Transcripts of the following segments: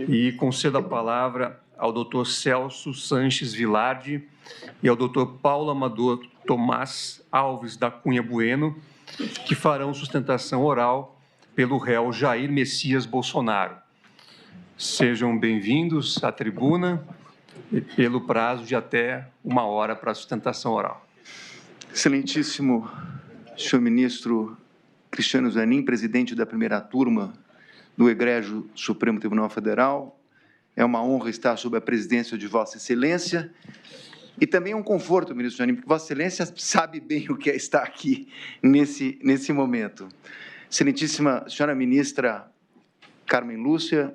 e concedo a palavra ao Dr. Celso Sanches Vilardi e ao Dr. Paulo Amador Tomás Alves da Cunha Bueno, que farão sustentação oral pelo réu Jair Messias Bolsonaro. Sejam bem-vindos à tribuna, pelo prazo de até 1 hora para a sustentação oral. Excelentíssimo senhor ministro Cristiano Zanin, presidente da primeira turma do Egrégio Supremo Tribunal Federal, é uma honra estar sob a presidência de Vossa Excelência e também um conforto, ministro Zanin, porque Vossa Excelência sabe bem o que é estar aqui nesse momento. Excelentíssima senhora ministra Carmen Lúcia,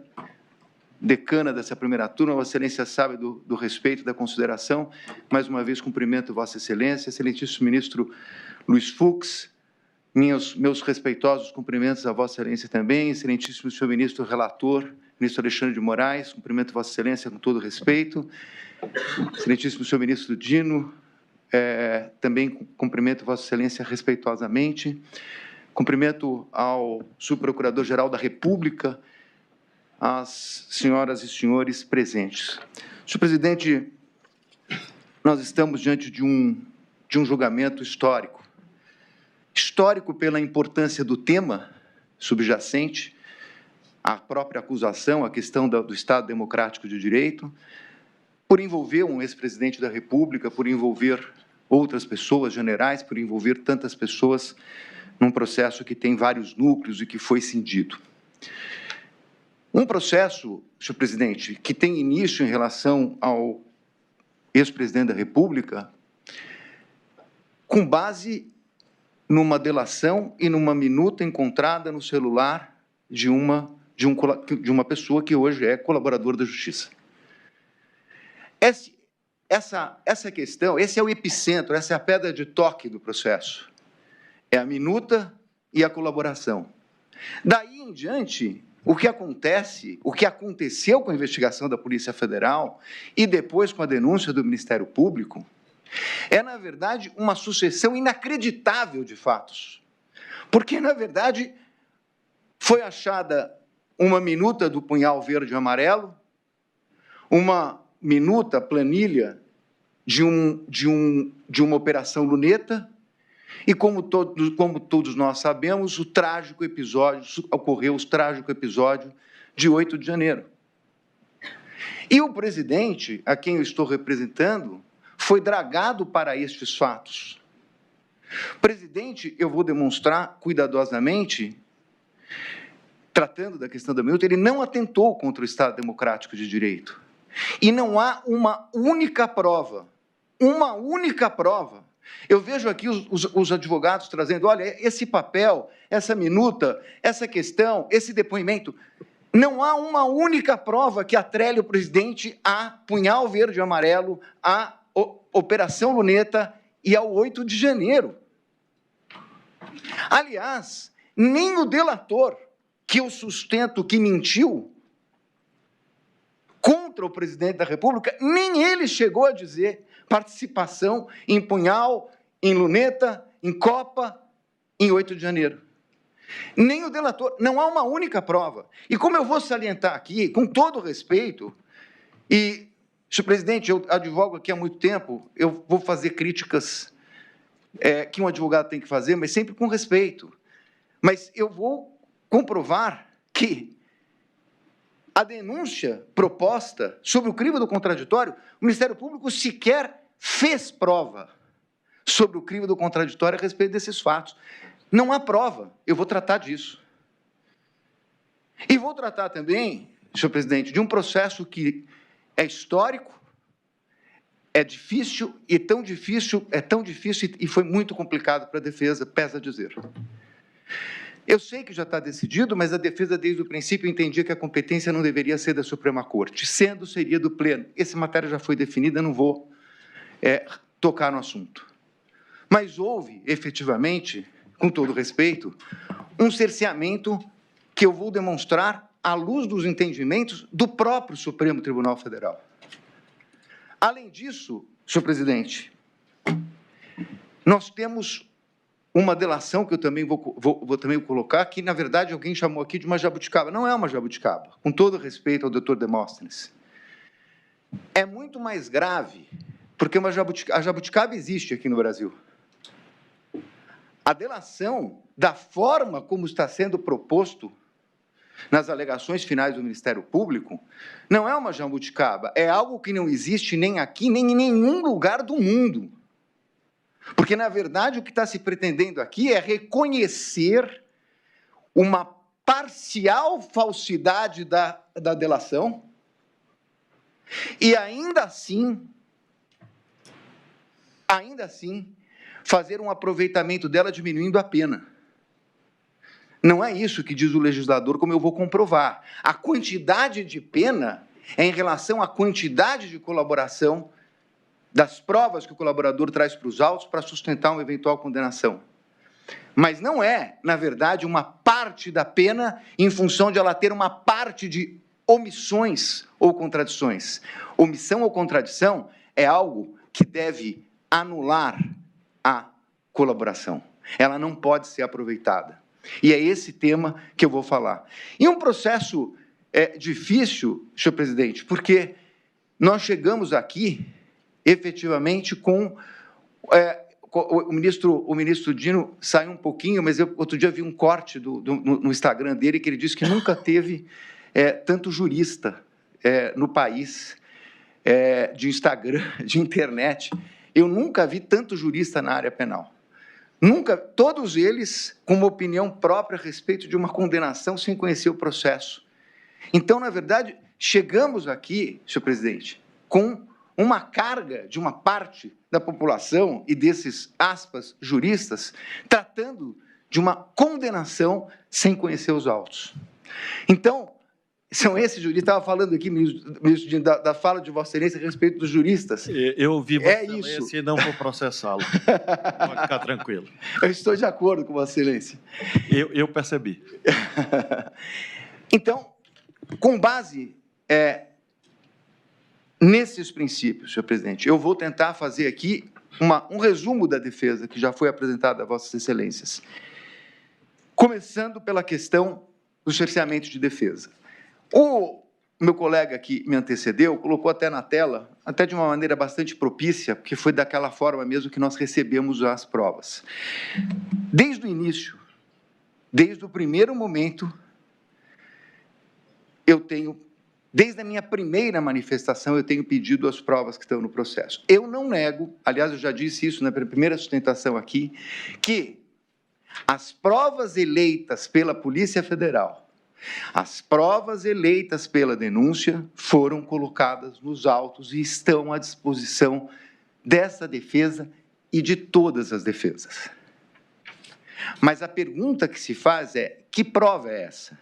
decana dessa primeira turma, Vossa Excelência sabe do respeito, da consideração. Mais uma vez, cumprimento Vossa Excelência, excelentíssimo ministro Luiz Fux, meus respeitosos cumprimentos a Vossa Excelência também, excelentíssimo senhor ministro relator, ministro Alexandre de Moraes, cumprimento Vossa Excelência com todo respeito, excelentíssimo senhor ministro Dino, também cumprimento Vossa Excelência respeitosamente, cumprimento ao subprocurador-geral da República, às senhoras e senhores presentes. Senhor presidente, nós estamos diante de um julgamento histórico. Histórico pela importância do tema subjacente, a própria acusação, a questão do Estado Democrático de Direito, por envolver um ex-presidente da República, por envolver outras pessoas, generais, por envolver tantas pessoas num processo que tem vários núcleos e que foi cindido. Um processo, senhor presidente, que tem início em relação ao ex-presidente da República, com base numa delação e numa minuta encontrada no celular de uma pessoa que hoje é colaborador da Justiça. Essa questão, esse é o epicentro, essa é a pedra de toque do processo. É a minuta e a colaboração. Daí em diante, o que aconteceu com a investigação da Polícia Federal e depois com a denúncia do Ministério Público, é, na verdade, uma sucessão inacreditável de fatos. Porque, na verdade, foi achada uma minuta do punhal verde e amarelo, uma minuta, planilha, de uma operação luneta, e como todos nós sabemos, ocorreu o trágico episódio de 8 de janeiro. E o presidente, a quem eu estou representando, foi dragado para estes fatos. Presidente, eu vou demonstrar cuidadosamente, tratando da questão da minuta, ele não atentou contra o Estado Democrático de Direito. E não há uma única prova, eu vejo aqui os advogados trazendo, olha, esse papel, essa minuta, essa questão, esse depoimento, não há uma única prova que atrele o presidente a punhal verde e amarelo, a Operação Luneta e ao 8 de janeiro. Aliás, nem o delator, que eu sustento que mentiu contra o presidente da República, nem ele chegou a dizer participação em punhal, em luneta, em copa, em 8 de janeiro. Nem o delator, não há uma única prova. E como eu vou salientar aqui, com todo respeito, e, senhor presidente, eu advogo aqui há muito tempo, eu vou fazer críticas que um advogado tem que fazer, mas sempre com respeito. Mas eu vou comprovar que a denúncia proposta sobre o crime do contraditório, o Ministério Público sequer fez prova sobre o crime do contraditório a respeito desses fatos. Não há prova, eu vou tratar disso. E vou tratar também, senhor presidente, de um processo que é histórico, é difícil, e é tão difícil e foi muito complicado para a defesa, pesa dizer. Eu sei que já está decidido, mas a defesa, desde o princípio, entendia que a competência não deveria ser da Suprema Corte. Sendo, seria do Pleno. Essa matéria já foi definida, não vou tocar no assunto. Mas houve, efetivamente, com todo respeito, um cerceamento que eu vou demonstrar à luz dos entendimentos do próprio Supremo Tribunal Federal. Além disso, senhor presidente, nós temos uma delação que eu também vou também colocar, que, na verdade, alguém chamou aqui de uma jabuticaba. Não é uma jabuticaba, com todo respeito ao doutor Demóstenes. É muito mais grave, porque a jabuticaba existe aqui no Brasil. A delação, da forma como está sendo proposto nas alegações finais do Ministério Público, não é uma jabuticaba, é algo que não existe nem aqui, nem em nenhum lugar do mundo. Porque, na verdade, o que está se pretendendo aqui é reconhecer uma parcial falsidade da delação e, ainda assim, fazer um aproveitamento dela diminuindo a pena. Não é isso que diz o legislador, como eu vou comprovar. A quantidade de pena é em relação à quantidade de colaboração das provas que o colaborador traz para os autos para sustentar uma eventual condenação. Mas não é, na verdade, uma parte da pena em função de ela ter uma parte de omissões ou contradições. Omissão ou contradição é algo que deve anular a colaboração. Ela não pode ser aproveitada. E é esse tema que eu vou falar. E um processo difícil, senhor presidente, porque nós chegamos aqui efetivamente com o ministro Dino saiu um pouquinho, mas eu outro dia vi um corte no Instagram dele que ele disse que nunca teve tanto jurista no país de Instagram, de internet. Eu nunca vi tanto jurista na área penal. Nunca, todos eles com uma opinião própria a respeito de uma condenação sem conhecer o processo. Então, na verdade, chegamos aqui, senhor presidente, com uma carga de uma parte da população e desses, aspas, juristas, tratando de uma condenação sem conhecer os autos. Então, são esses juristas, estava falando aqui, ministro, da fala de Vossa Excelência a respeito dos juristas. Eu ouvi Vossa Excelência e não vou processá-lo. Pode ficar tranquilo. Eu estou de acordo com Vossa Excelência. Eu percebi. Então, com base nesses princípios, senhor presidente, eu vou tentar fazer aqui um resumo da defesa que já foi apresentada a Vossas Excelências. Começando pela questão do cerceamento de defesa. O meu colega que me antecedeu colocou até na tela, até de uma maneira bastante propícia, porque foi daquela forma mesmo que nós recebemos as provas. Desde o início, desde o primeiro momento, desde a minha primeira manifestação, eu tenho pedido as provas que estão no processo. Eu não nego, aliás, eu já disse isso na primeira sustentação aqui, que as provas eleitas pela Polícia Federal, as provas eleitas pela denúncia foram colocadas nos autos e estão à disposição dessa defesa e de todas as defesas. Mas a pergunta que se faz é, que prova é essa?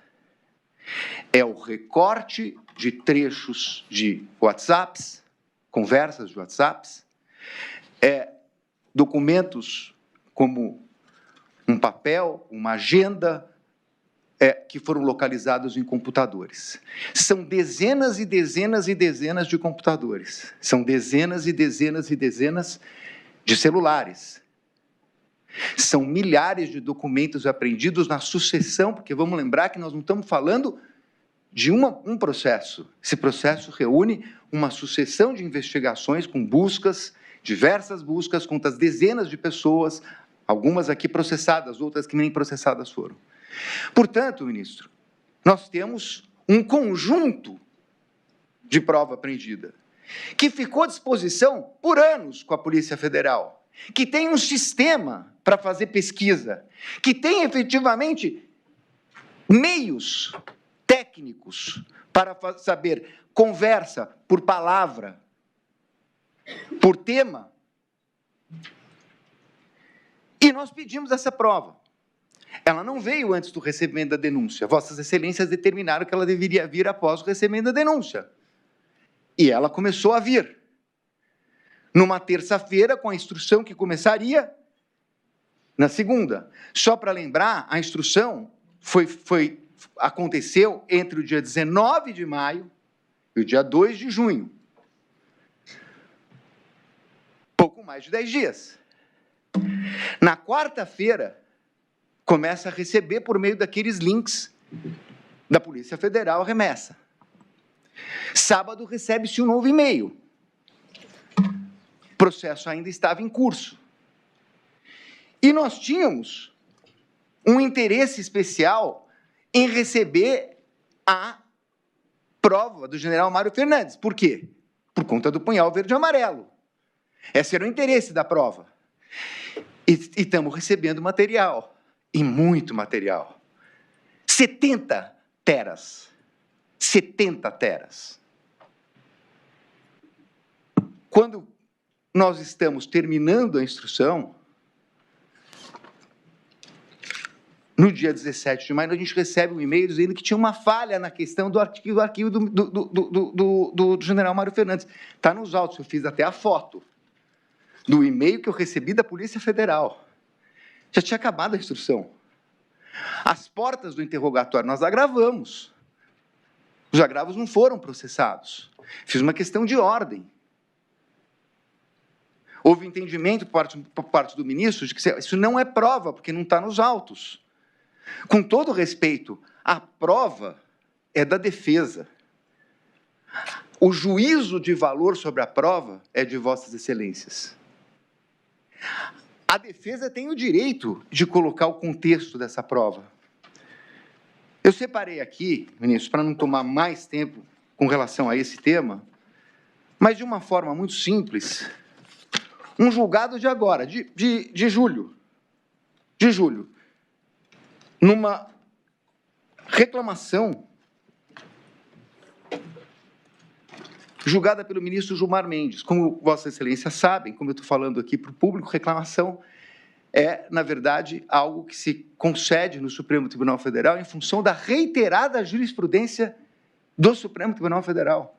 É o recorte de trechos de WhatsApps, conversas de WhatsApps, documentos como um papel, uma agenda, que foram localizados em computadores. São dezenas e dezenas e dezenas de computadores. São dezenas e dezenas e dezenas de celulares. São milhares de documentos apreendidos na sucessão, porque vamos lembrar que nós não estamos falando de um processo. Esse processo reúne uma sucessão de investigações com buscas, diversas buscas contra as dezenas de pessoas, algumas aqui processadas, outras que nem processadas foram. Portanto, ministro, nós temos um conjunto de prova apreendida, que ficou à disposição por anos com a Polícia Federal, que tem um sistema para fazer pesquisa, que tem efetivamente meios técnicos para saber conversa por palavra, por tema. E nós pedimos essa prova. Ela não veio antes do recebimento da denúncia. Vossas Excelências determinaram que ela deveria vir após o recebimento da denúncia. E ela começou a vir. Numa terça-feira, com a instrução que começaria na segunda. Só para lembrar, a instrução aconteceu entre o dia 19 de maio e o dia 2 de junho. Pouco mais de 10 dias. Na quarta-feira, começa a receber por meio daqueles links da Polícia Federal a remessa. Sábado, recebe-se um novo e-mail. O processo ainda estava em curso. E nós tínhamos um interesse especial em receber a prova do general Mário Fernandes. Por quê? Por conta do punhal verde e amarelo. Esse era o interesse da prova. E estamos recebendo material, e muito material. 70 teras. 70 teras. Quando nós estamos terminando a instrução, no dia 17 de maio, a gente recebe um e-mail dizendo que tinha uma falha na questão do arquivo do general Mário Fernandes. Está nos autos, eu fiz até a foto do e-mail que eu recebi da Polícia Federal. Já tinha acabado a instrução. As portas do interrogatório nós agravamos. Os agravos não foram processados. Fiz uma questão de ordem. Houve entendimento por parte do ministro de que isso não é prova, porque não está nos autos. Com todo respeito, a prova é da defesa. O juízo de valor sobre a prova é de Vossas Excelências. A defesa tem o direito de colocar o contexto dessa prova. Eu separei aqui, ministro, para não tomar mais tempo com relação a esse tema, mas de uma forma muito simples, um julgado de agora, de julho, numa reclamação julgada pelo ministro Gilmar Mendes. Como Vossas Excelências sabem, como eu estou falando aqui para o público, reclamação é, na verdade, algo que se concede no Supremo Tribunal Federal em função da reiterada jurisprudência do Supremo Tribunal Federal.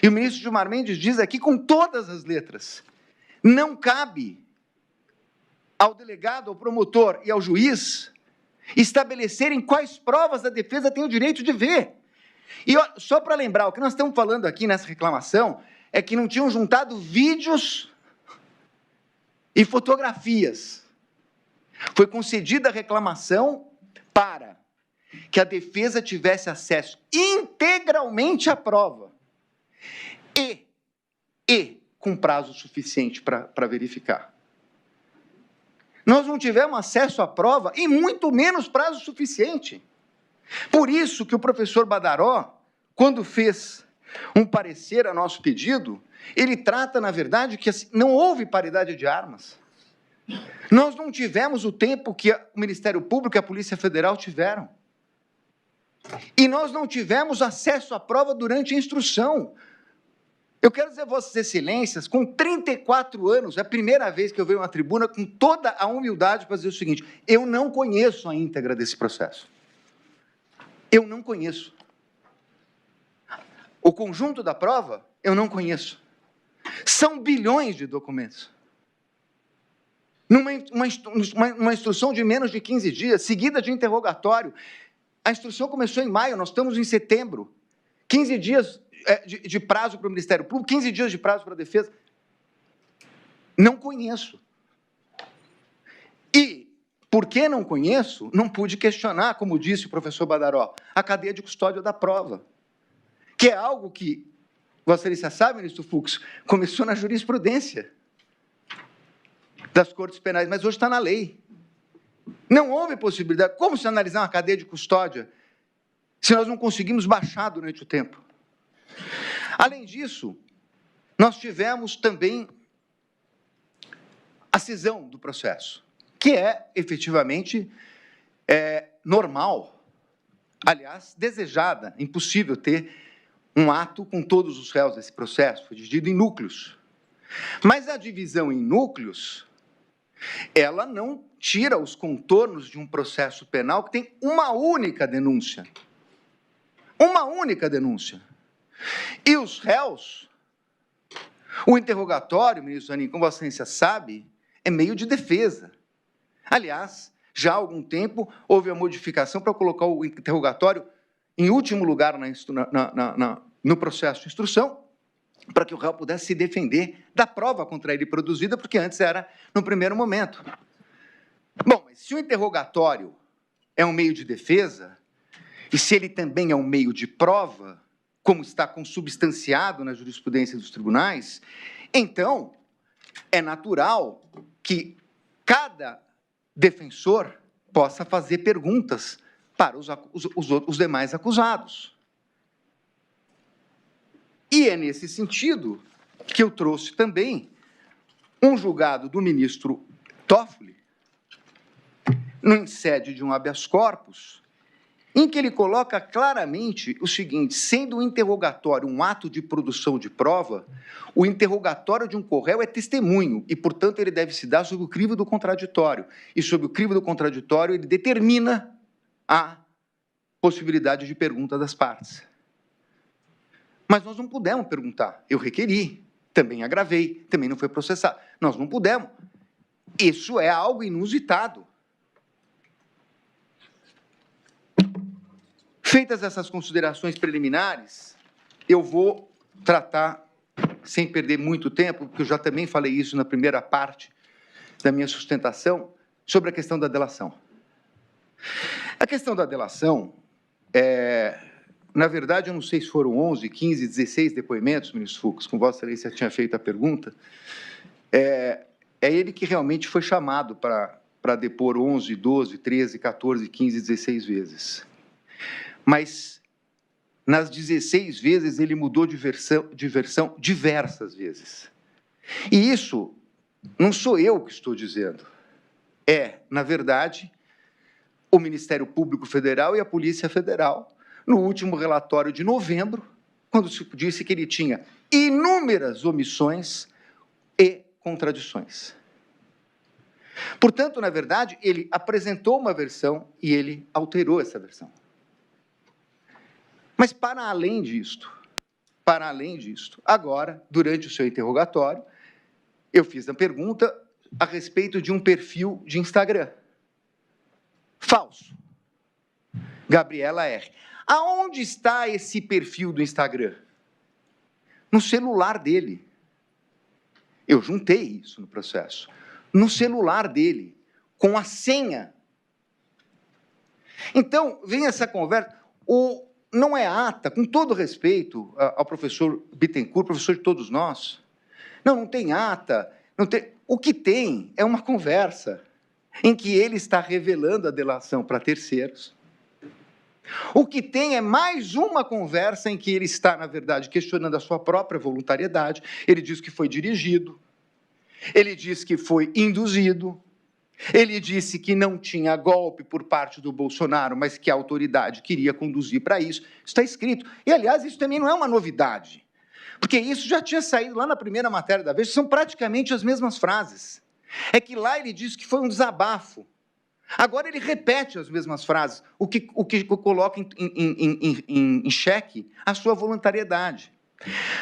E o ministro Gilmar Mendes diz aqui com todas as letras, não cabe ao delegado, ao promotor e ao juiz estabelecerem quais provas a defesa tem o direito de ver. E só para lembrar, o que nós estamos falando aqui nessa reclamação é que não tinham juntado vídeos e fotografias. Foi concedida a reclamação para que a defesa tivesse acesso integralmente à prova e com prazo suficiente para verificar. Nós não tivemos acesso à prova e muito menos prazo suficiente. Por isso que o professor Badaró, quando fez um parecer a nosso pedido, ele trata, na verdade, que não houve paridade de armas. Nós não tivemos o tempo que o Ministério Público e a Polícia Federal tiveram. E nós não tivemos acesso à prova durante a instrução. Eu quero dizer a Vossas Excelências, com 34 anos, é a primeira vez que eu venho à tribuna com toda a humildade para dizer o seguinte, eu não conheço a íntegra desse processo. Eu não conheço. O conjunto da prova, eu não conheço. São bilhões de documentos. Numa instrução de menos de 15 dias, seguida de interrogatório. A instrução começou em maio, nós estamos em setembro. 15 dias de prazo para o Ministério Público, 15 dias de prazo para a defesa. Não conheço. E, porque não conheço, não pude questionar, como disse o professor Badaró, a cadeia de custódia da prova, que é algo que, Vossa Excelência sabe, ministro Fux, começou na jurisprudência das Cortes Penais, mas hoje está na lei. Não houve possibilidade. Como se analisar uma cadeia de custódia se nós não conseguimos baixar durante o tempo? Além disso, nós tivemos também a cisão do processo, que é, efetivamente, normal, aliás, desejada, impossível ter um ato com todos os réus desse processo, foi dividido em núcleos. Mas a divisão em núcleos, ela não tira os contornos de um processo penal que tem uma única denúncia. Uma única denúncia. E os réus, o interrogatório, ministro Zanin, como Vossa Excelência sabe, é meio de defesa. Aliás, já há algum tempo houve a modificação para colocar o interrogatório em último lugar no processo de instrução, para que o réu pudesse se defender da prova contra ele produzida, porque antes era no primeiro momento. Bom, mas se o interrogatório é um meio de defesa, e se ele também é um meio de prova, como está consubstanciado na jurisprudência dos tribunais, então é natural que cada defensor possa fazer perguntas para os demais acusados. E é nesse sentido que eu trouxe também um julgado do ministro Toffoli, em sede de um habeas corpus, em que ele coloca claramente o seguinte: sendo o interrogatório um ato de produção de prova, o interrogatório de um corréu é testemunho e, portanto, ele deve se dar sob o crivo do contraditório. E, sob o crivo do contraditório, ele determina a possibilidade de pergunta das partes. Mas nós não pudemos perguntar. Eu requeri, também agravei, também não foi processado. Nós não pudemos. Isso é algo inusitado. Feitas essas considerações preliminares, eu vou tratar, sem perder muito tempo, porque eu já também falei isso na primeira parte da minha sustentação, sobre a questão da delação. A questão da delação, na verdade, eu não sei se foram 11, 15, 16 depoimentos, ministro Fux, com Vossa Excelência tinha feito a pergunta, é ele que realmente foi chamado para depor 11, 12, 13, 14, 15, 16 vezes. Mas, nas 16 vezes, ele mudou de versão diversas vezes. E isso não sou eu que estou dizendo. É, na verdade, o Ministério Público Federal e a Polícia Federal, no último relatório de novembro, quando se disse que ele tinha inúmeras omissões e contradições. Portanto, na verdade, ele apresentou uma versão e ele alterou essa versão. Mas, para além disto, agora, durante o seu interrogatório, eu fiz a pergunta a respeito de um perfil de Instagram. Falso. Gabriela R. Aonde está esse perfil do Instagram? No celular dele. Eu juntei isso no processo. No celular dele, com a senha. Então, vem essa conversa. Não é ata, com todo respeito ao professor Bittencourt, professor de todos nós. Não tem ata. Não tem. O que tem é uma conversa em que ele está revelando a delação para terceiros. O que tem é mais uma conversa em que ele está, na verdade, questionando a sua própria voluntariedade. Ele diz que foi dirigido, ele diz que foi induzido, ele disse que não tinha golpe por parte do Bolsonaro, mas que a autoridade queria conduzir para isso. Isso está escrito. E, aliás, isso também não é uma novidade, porque isso já tinha saído lá na primeira matéria da Veja, são praticamente as mesmas frases. É que lá ele disse que foi um desabafo. Agora ele repete as mesmas frases, o que coloca em xeque a sua voluntariedade.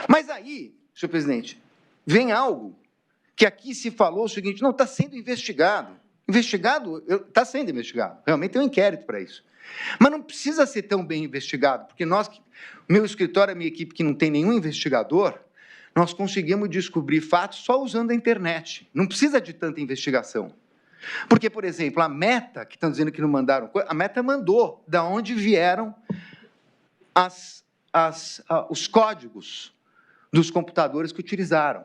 Mas aí, senhor presidente, vem algo que aqui se falou o seguinte: não, está sendo investigado. Está sendo investigado. Realmente tem um inquérito para isso. Mas não precisa ser tão bem investigado, porque meu escritório, a minha equipe, que não tem nenhum investigador, nós conseguimos descobrir fatos só usando a internet. Não precisa de tanta investigação. Porque, por exemplo, a Meta, que estão dizendo que não mandaram coisa, a Meta mandou de onde vieram os códigos dos computadores que utilizaram.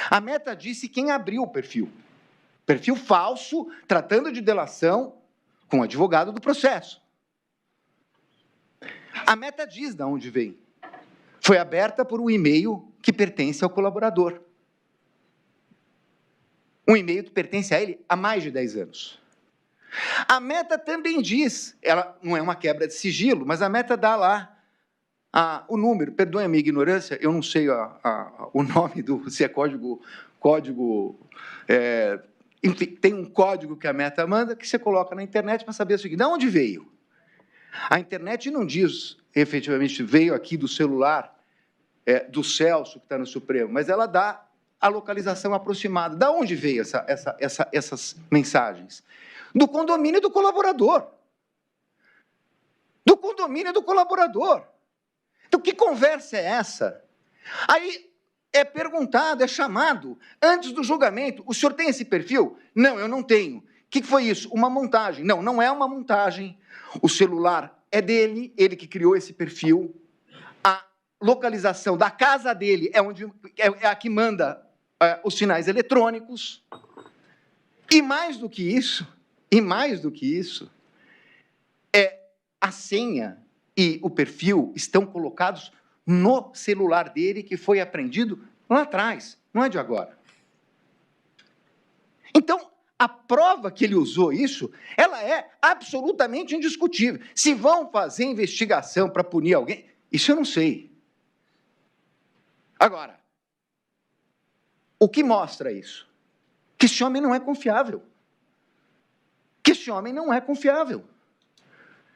A Meta disse quem abriu o perfil. Perfil falso, tratando de delação com o advogado do processo. A Meta diz de onde vem. Foi aberta por um e-mail que pertence ao colaborador. Um e-mail que pertence a ele há mais de 10 anos. A Meta também diz, ela não é uma quebra de sigilo, mas a Meta dá lá o número, perdoe a minha ignorância, eu não sei o nome se é código, enfim, tem um código que a Meta manda que você coloca na internet para saber o seguinte: de onde veio? A internet não diz, efetivamente, veio aqui do celular do Celso, que está no Supremo, mas ela dá a localização aproximada. Da onde veio essas mensagens? Do condomínio do colaborador. Do condomínio do colaborador. Então, que conversa é essa? Aí, é perguntado, é chamado, antes do julgamento, o senhor tem esse perfil? Não, eu não tenho. O que foi isso? Uma montagem. Não, não é uma montagem. O celular é dele, ele que criou esse perfil. A localização da casa dele é a que manda os sinais eletrônicos. E mais do que isso, a senha e o perfil estão colocados no celular dele, que foi apreendido lá atrás, não é de agora. Então, a prova que ele usou isso, ela é absolutamente indiscutível. Se vão fazer investigação para punir alguém, isso eu não sei. Agora, o que mostra isso? Que esse homem não é confiável.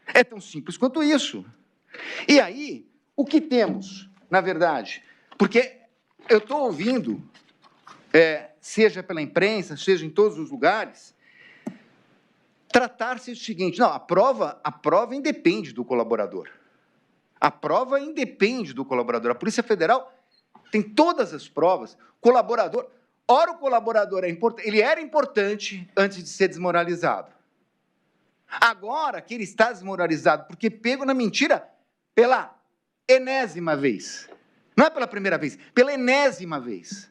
É tão simples quanto isso. E aí, o que temos, na verdade? Porque eu estou ouvindo, seja pela imprensa, seja em todos os lugares, tratar-se o seguinte: não, a prova independe do colaborador. A Polícia Federal tem todas as provas. Ora, o colaborador ele era importante antes de ser desmoralizado. Agora que ele está desmoralizado porque pego na mentira pela enésima vez. Não é pela primeira vez, pela enésima vez.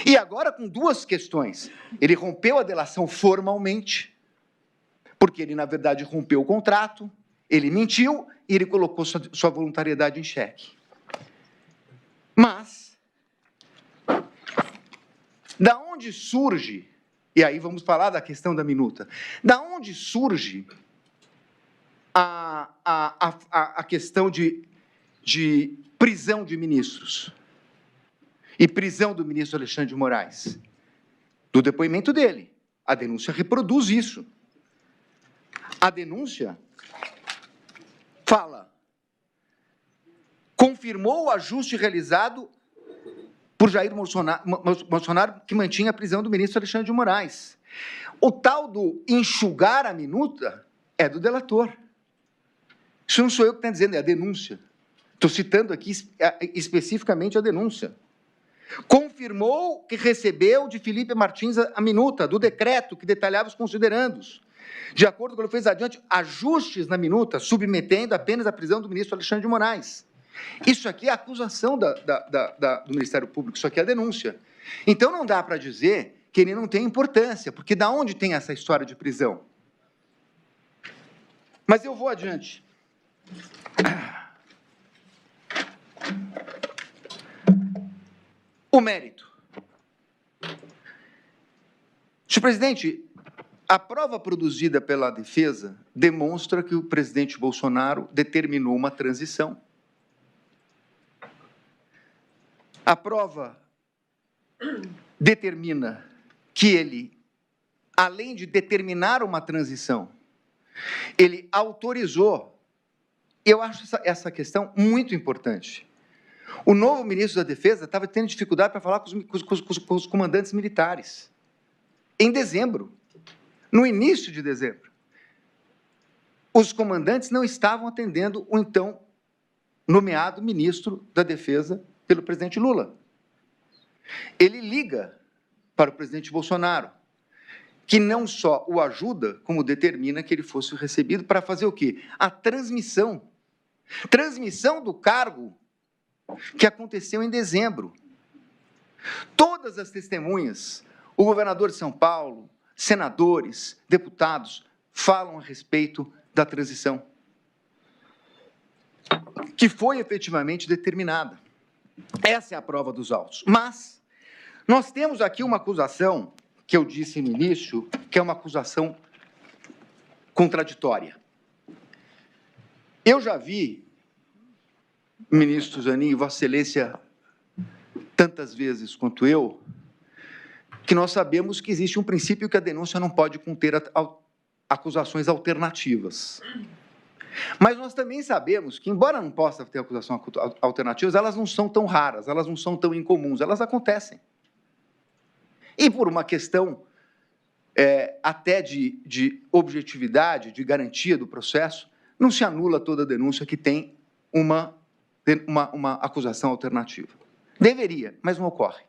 E agora com duas questões. Ele rompeu a delação formalmente, porque ele, na verdade, rompeu o contrato, ele mentiu e ele colocou sua voluntariedade em xeque. Mas, da onde surge, e aí vamos falar da questão da minuta, da onde surge a questão de prisão de ministros e prisão do ministro Alexandre de Moraes? Do depoimento dele. A denúncia reproduz isso. A denúncia fala: confirmou o ajuste realizado por Jair Bolsonaro, que mantinha a prisão do ministro Alexandre de Moraes. O tal do enxugar a minuta é do delator. Isso não sou eu que estou dizendo, é a denúncia. Estou citando aqui especificamente a denúncia. Confirmou que recebeu de Felipe Martins a minuta do decreto que detalhava os considerandos. De acordo com o que ele fez adiante, ajustes na minuta, submetendo apenas a prisão do ministro Alexandre de Moraes. Isso aqui é a acusação do Ministério Público, isso aqui é a denúncia. Então, não dá para dizer que ele não tem importância, porque da onde tem essa história de prisão? Mas eu vou adiante. O mérito. Senhor presidente, a prova produzida pela defesa demonstra que o presidente Bolsonaro determinou uma transição. A prova determina que ele, além de determinar uma transição, ele autorizou. Eu acho essa questão muito importante. O novo ministro da Defesa estava tendo dificuldade para falar com os comandantes militares. Em dezembro, no início de dezembro, os comandantes não estavam atendendo o então nomeado ministro da Defesa pelo presidente Lula. Ele liga para o presidente Bolsonaro, que não só o ajuda, como determina que ele fosse recebido para fazer o quê? A transmissão do cargo que aconteceu em dezembro. Todas as testemunhas, o governador de São Paulo, senadores, deputados, falam a respeito da transição, que foi efetivamente determinada. Essa é a prova dos autos. Mas nós temos aqui uma acusação, que eu disse no início, que é uma acusação contraditória. Eu já vi, ministro Zanin, Vossa Excelência, tantas vezes quanto eu, que nós sabemos que existe um princípio que a denúncia não pode conter acusações alternativas. Mas nós também sabemos que, embora não possa ter acusações alternativas, elas não são tão raras, elas não são tão incomuns, elas acontecem. E por uma questão até de objetividade, de garantia do processo, não se anula toda denúncia que tem uma acusação alternativa. Deveria, mas não ocorre.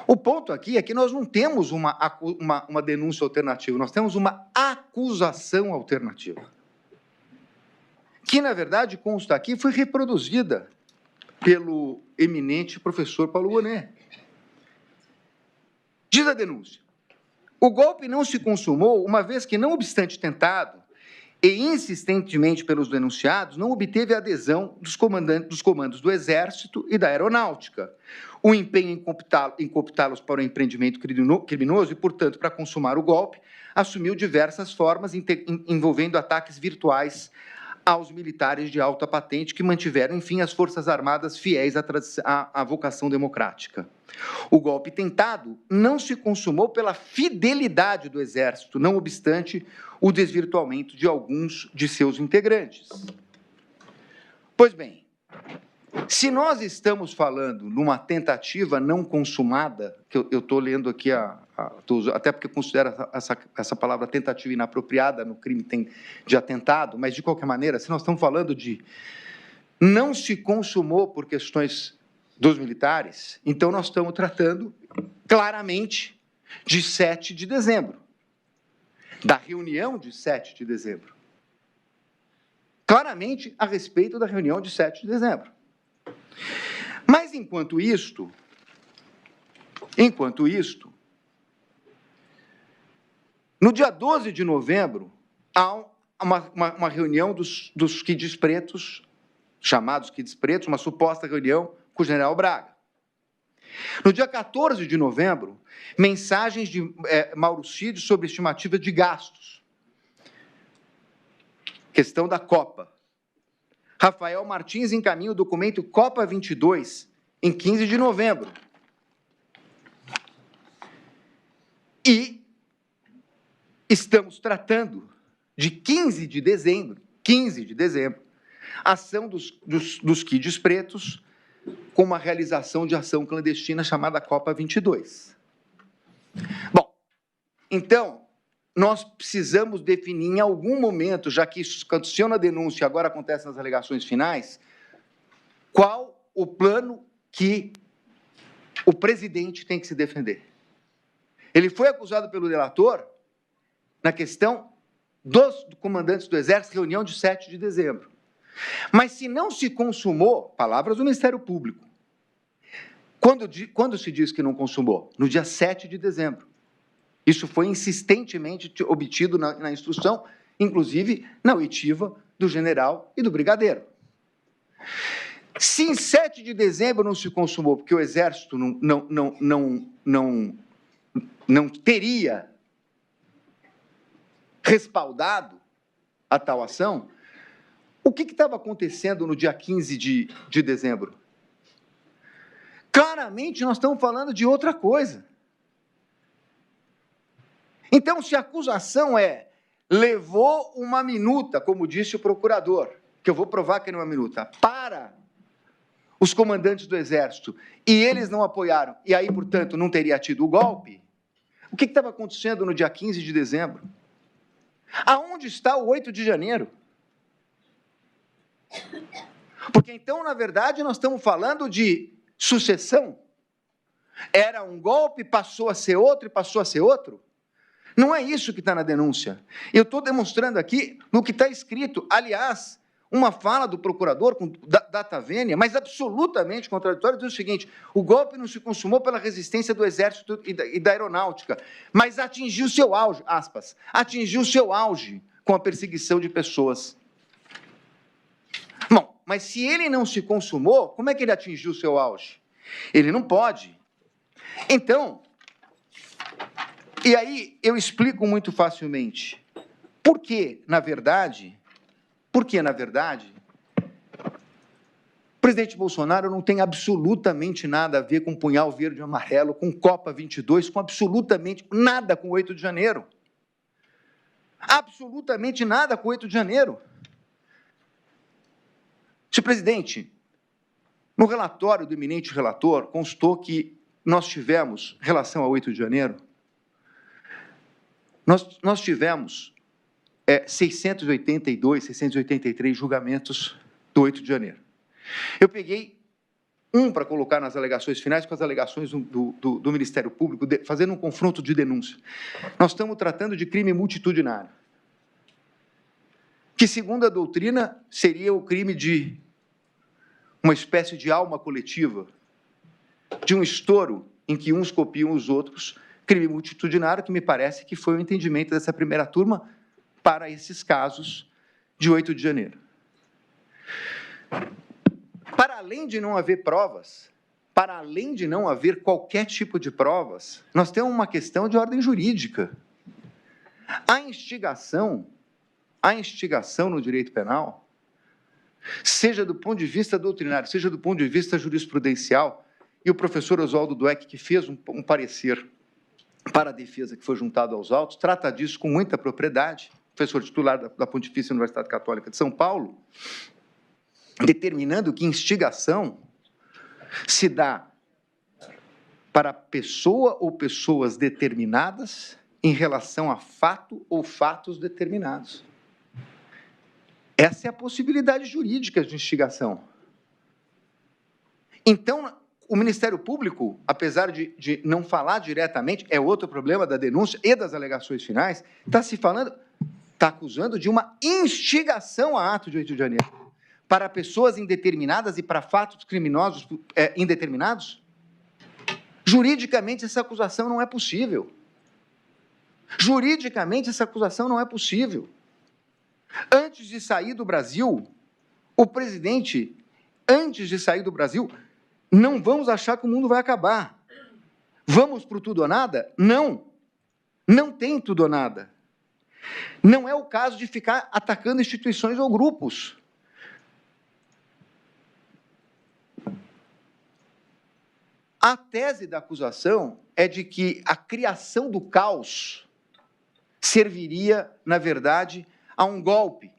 O ponto aqui é que nós não temos uma denúncia alternativa, nós temos uma acusação alternativa, que, na verdade, consta aqui, foi reproduzida pelo eminente professor Paulo Gonet. Diz a denúncia: o golpe não se consumou, uma vez que, não obstante tentado e insistentemente pelos denunciados, não obteve a adesão dos comandos do Exército e da Aeronáutica, o empenho em cooptá-los para o empreendimento criminoso e, portanto, para consumar o golpe, assumiu diversas formas envolvendo ataques virtuais aos militares de alta patente que mantiveram, enfim, as Forças Armadas fiéis à vocação democrática. O golpe tentado não se consumou pela fidelidade do Exército, não obstante o desvirtuamento de alguns de seus integrantes. Pois bem, se nós estamos falando numa tentativa não consumada, que eu estou lendo aqui, até porque eu considero essa palavra tentativa inapropriada no crime de atentado, mas, de qualquer maneira, se nós estamos falando de não se consumou por questões dos militares, então nós estamos tratando claramente de 7 de dezembro, da reunião de 7 de dezembro. Claramente a respeito da reunião de 7 de dezembro. Mas, enquanto isto, no dia 12 de novembro, há uma reunião dos quides pretos, chamados quides pretos, uma suposta reunião com o general Braga. No dia 14 de novembro, mensagens de Mauro Cid sobre estimativa de gastos. Questão da Copa. Rafael Martins encaminha o documento Copa 22 em 15 de novembro. E estamos tratando de 15 de dezembro, ação dos quides pretos com uma realização de ação clandestina chamada Copa 22. Bom, então, nós precisamos definir em algum momento, já que isso aconteceu na denúncia e agora acontece nas alegações finais, qual o plano que o presidente tem que se defender. Ele foi acusado pelo delator na questão dos comandantes do Exército, reunião de 7 de dezembro. Mas se não se consumou, palavras do Ministério Público, quando se diz que não consumou? No dia 7 de dezembro. Isso foi insistentemente obtido na instrução, inclusive na oitiva do general e do brigadeiro. Se em 7 de dezembro não se consumou, porque o Exército não teria respaldado a tal ação, o que estava acontecendo no dia 15 de dezembro? Claramente, nós estamos falando de outra coisa. Então, se a acusação levou uma minuta, como disse o procurador, que eu vou provar que não é uma minuta, para os comandantes do Exército, e eles não apoiaram, e aí, portanto, não teria tido o golpe, o que estava acontecendo no dia 15 de dezembro? Aonde está o 8 de janeiro? Porque, então, na verdade, nós estamos falando de sucessão. Era um golpe, passou a ser outro e passou a ser outro? Não é isso que está na denúncia. Eu estou demonstrando aqui no que está escrito. Aliás, uma fala do procurador com data vênia, mas absolutamente contraditória, diz o seguinte: o golpe não se consumou pela resistência do Exército e da Aeronáutica, mas atingiu seu auge, aspas, atingiu seu auge com a perseguição de pessoas. Bom, mas se ele não se consumou, como é que ele atingiu seu auge? Ele não pode. Então, e aí eu explico muito facilmente. Por que, na verdade, o presidente Bolsonaro não tem absolutamente nada a ver com punhal verde e amarelo, com Copa 22, com absolutamente nada com o 8 de janeiro. Absolutamente nada com o 8 de janeiro. Senhor presidente, no relatório do eminente relator, constou que nós tivemos, em relação ao 8 de janeiro, nós tivemos 682, 683 julgamentos do 8 de janeiro. Eu peguei para colocar nas alegações finais com as alegações do Ministério Público, fazendo um confronto de denúncia. Nós estamos tratando de crime multitudinário, que, segundo a doutrina, seria o crime de uma espécie de alma coletiva, de um estouro em que uns copiam os outros, crime multitudinário, que me parece que foi o entendimento dessa primeira turma para esses casos de 8 de janeiro. Para além de não haver provas, para além de não haver qualquer tipo de provas, nós temos uma questão de ordem jurídica. A instigação no direito penal, seja do ponto de vista doutrinário, seja do ponto de vista jurisprudencial, e o professor Oswaldo Dweck, que fez um parecer para a defesa que foi juntado aos autos, trata disso com muita propriedade, professor titular da Pontifícia Universidade Católica de São Paulo, determinando que instigação se dá para pessoa ou pessoas determinadas em relação a fato ou fatos determinados. Essa é a possibilidade jurídica de instigação. Então, o Ministério Público, apesar de não falar diretamente, é outro problema da denúncia e das alegações finais, está acusando de uma instigação a ato de 8 de janeiro para pessoas indeterminadas e para fatos criminosos indeterminados. Juridicamente, essa acusação não é possível. Juridicamente, essa acusação não é possível. Antes de sair do Brasil, o presidente, não vamos achar que o mundo vai acabar. Vamos para o tudo ou nada? Não. Não tem tudo ou nada. Não é o caso de ficar atacando instituições ou grupos. A tese da acusação é de que a criação do caos serviria, na verdade, a um golpe.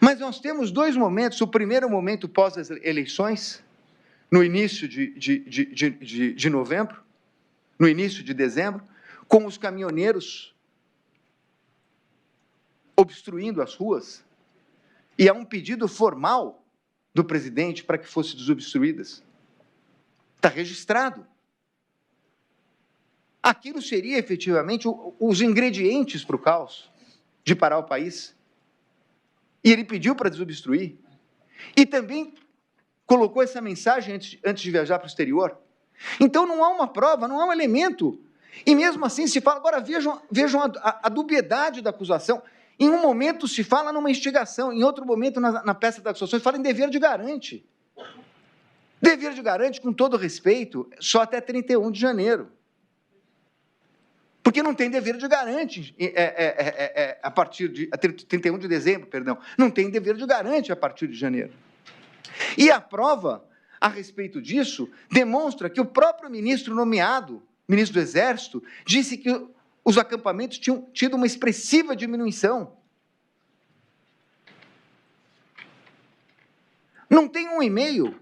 Mas nós temos dois momentos. O primeiro momento pós as eleições, no início de novembro, no início de dezembro, com os caminhoneiros obstruindo as ruas, e há um pedido formal do presidente para que fossem desobstruídas. Está registrado. Aquilo seria, efetivamente, os ingredientes para o caos, de parar o país. E ele pediu para desobstruir. E também colocou essa mensagem antes de viajar para o exterior. Então, não há uma prova, não há um elemento. E mesmo assim se fala... Agora, vejam a dubiedade da acusação. Em um momento se fala numa instigação, em outro momento, na peça da acusação, se fala em dever de garante. Dever de garante, com todo respeito, só até 31 de janeiro. Porque não tem dever de garante a partir de 31 de dezembro, perdão. Não tem dever de garante a partir de janeiro. E a prova a respeito disso demonstra que o próprio ministro nomeado, ministro do Exército, disse que os acampamentos tinham tido uma expressiva diminuição. Não tem um e-mail,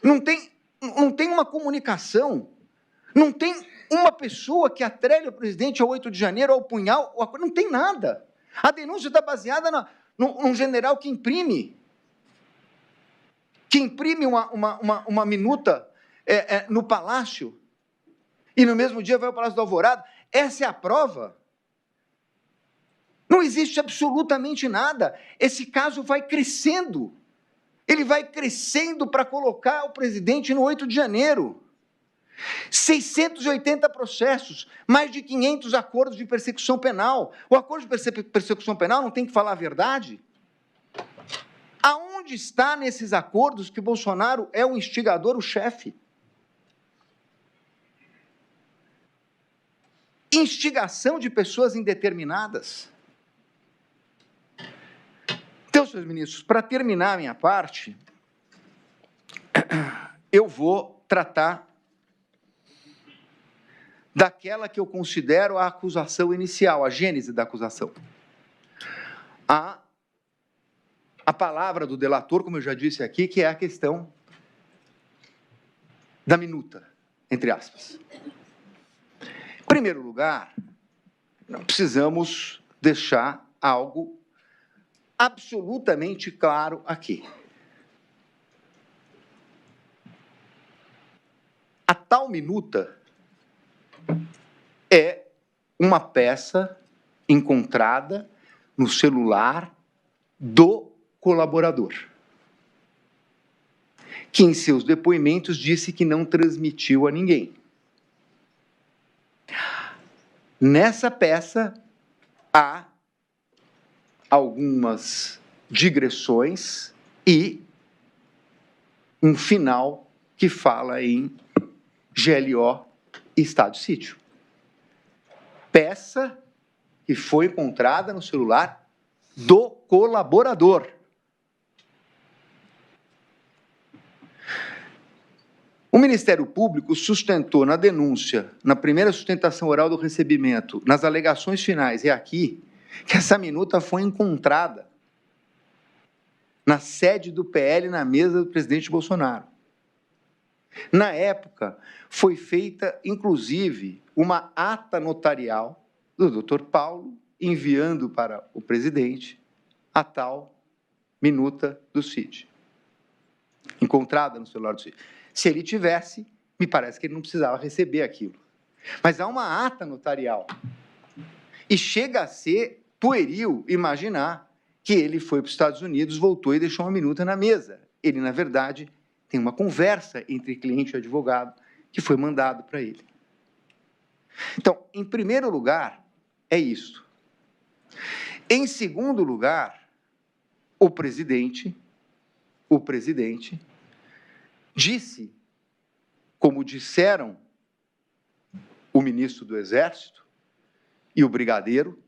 não tem uma comunicação, não tem uma pessoa que atrelhe o presidente ao 8 de janeiro, ao punhal, não tem nada. A denúncia está baseada num general que imprime uma minuta no Palácio, e no mesmo dia vai ao Palácio do Alvorada. Essa é a prova. Não existe absolutamente nada. Esse caso vai crescendo. Ele vai crescendo para colocar o presidente no 8 de janeiro. 680 processos, mais de 500 acordos de persecução penal. O acordo de persecução penal não tem que falar a verdade? Aonde está nesses acordos que Bolsonaro é o instigador, o chefe? Instigação de pessoas indeterminadas. Então, senhores ministros, para terminar a minha parte, eu vou tratar daquela que eu considero a acusação inicial, a gênese da acusação. A palavra do delator, como eu já disse aqui, que é a questão da minuta, entre aspas. Em primeiro lugar, nós precisamos deixar algo absolutamente claro aqui. tal minuta é uma peça encontrada no celular do colaborador, que em seus depoimentos disse que não transmitiu a ninguém. Nessa peça há algumas digressões e um final que fala em GLO e estado de sítio. Peça que foi encontrada no celular do colaborador. O Ministério Público sustentou na denúncia, na primeira sustentação oral do recebimento, nas alegações finais e aqui, que essa minuta foi encontrada na sede do PL, na mesa do presidente Bolsonaro. Na época, foi feita, inclusive, uma ata notarial do Dr. Paulo, enviando para o presidente a tal minuta do CID, encontrada no celular do CID. Se ele tivesse, me parece que ele não precisava receber aquilo. Mas há uma ata notarial. E chega a ser pueril imaginar que ele foi para os Estados Unidos, voltou e deixou uma minuta na mesa. Ele, na verdade, tem uma conversa entre cliente e advogado que foi mandado para ele. Então, em primeiro lugar, é isso. Em segundo lugar, o presidente disse, como disseram o ministro do Exército e o brigadeiro,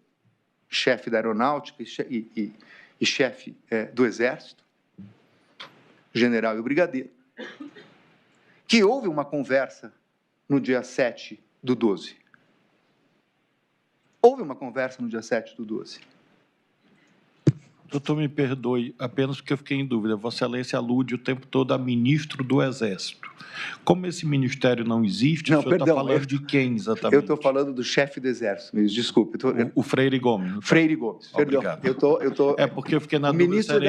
chefe da Aeronáutica e chefe do Exército, general e o brigadeiro, que houve uma conversa no dia 7/12. Houve uma conversa no dia 7/12. Doutor, me perdoe, apenas porque eu fiquei em dúvida. Vossa Excelência alude o tempo todo a ministro do Exército. Como esse ministério não existe, o senhor está falando de quem exatamente? Eu estou falando do chefe do Exército, desculpe. O Freire Gomes. Freire Gomes, Obrigado. perdão. É porque eu fiquei na dúvida. O ministro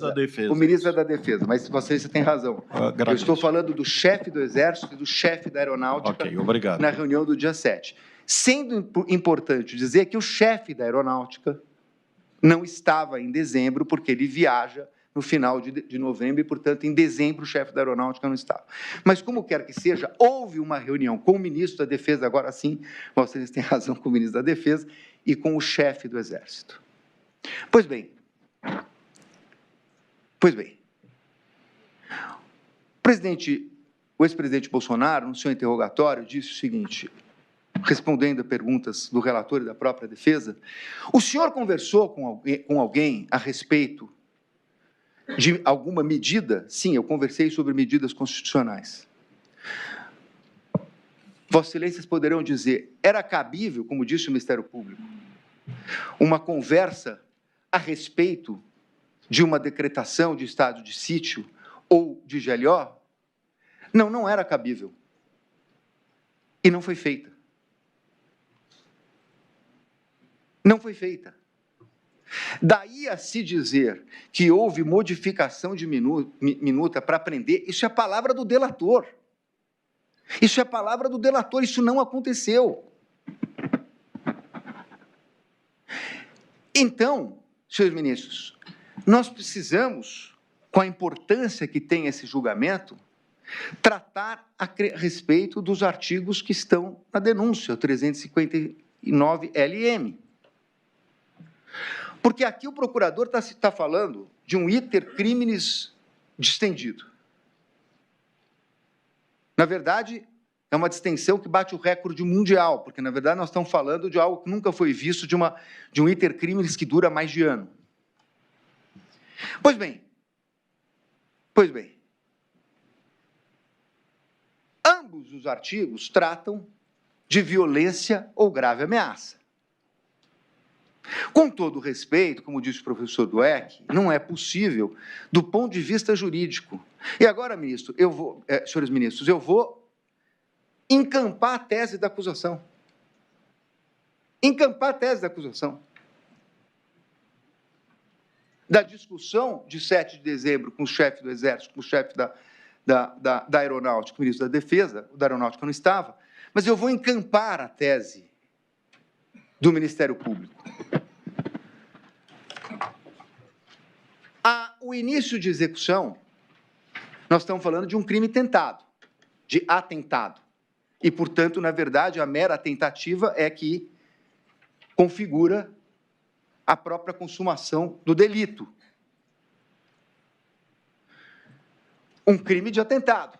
da Defesa. O ministro da Defesa, mas você tem razão. Eu estou falando do chefe do Exército e do chefe da Aeronáutica. Ok, obrigado. Na reunião do dia 7. Sendo importante dizer que o chefe da Aeronáutica não estava em dezembro, porque ele viaja no final de novembro, e, portanto, em dezembro, o chefe da Aeronáutica não estava. Mas, como quer que seja, houve uma reunião com o ministro da Defesa, agora sim, vocês têm razão, com o ministro da Defesa, e com o chefe do Exército. Pois bem, o ex-presidente Bolsonaro, no seu interrogatório, disse o seguinte, respondendo a perguntas do relator e da própria defesa, o senhor conversou com alguém a respeito de alguma medida? Sim, eu conversei sobre medidas constitucionais. Vossas Excelências poderão dizer, era cabível, como disse o Ministério Público, uma conversa a respeito de uma decretação de estado de sítio ou de GLO? Não, não era cabível. E não foi feita. Não foi feita. Daí a se dizer que houve modificação de minuta para prender, isso é a palavra do delator. Isso é a palavra do delator, isso não aconteceu. Então, senhores ministros, nós precisamos, com a importância que tem esse julgamento, tratar a respeito dos artigos que estão na denúncia, o 359 LM. Porque aqui o procurador está falando de um iter criminis distendido. Na verdade, é uma distensão que bate o recorde mundial, porque, na verdade, nós estamos falando de algo que nunca foi visto, de um iter criminis que dura mais de ano. Pois bem, ambos os artigos tratam de violência ou grave ameaça. Com todo respeito, como disse o professor Dweck, não é possível do ponto de vista jurídico. E agora, senhores ministros, eu vou encampar a tese da acusação. Encampar a tese da acusação. Da discussão de 7 de dezembro com o chefe do Exército, com o chefe da Aeronáutica, o ministro da Defesa, o da Aeronáutica não estava, mas eu vou encampar a tese do Ministério Público. O início de execução, nós estamos falando de um crime tentado, de atentado. E, portanto, na verdade, a mera tentativa é que configura a própria consumação do delito. Um crime de atentado.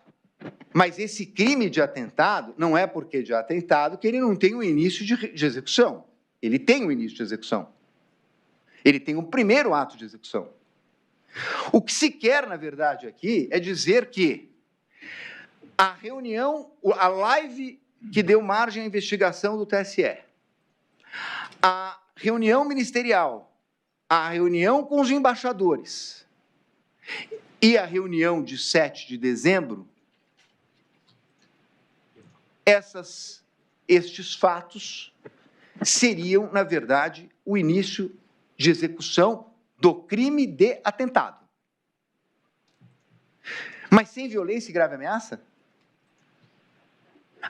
Mas esse crime de atentado não é porque de atentado que ele não tem o início de execução. Ele tem o início de execução. Ele tem o primeiro ato de execução. O que se quer, na verdade, aqui é dizer que a reunião, a live que deu margem à investigação do TSE, a reunião ministerial, a reunião com os embaixadores e a reunião de 7 de dezembro, estes fatos seriam, na verdade, o início de execução do crime de atentado. Mas sem violência e grave ameaça?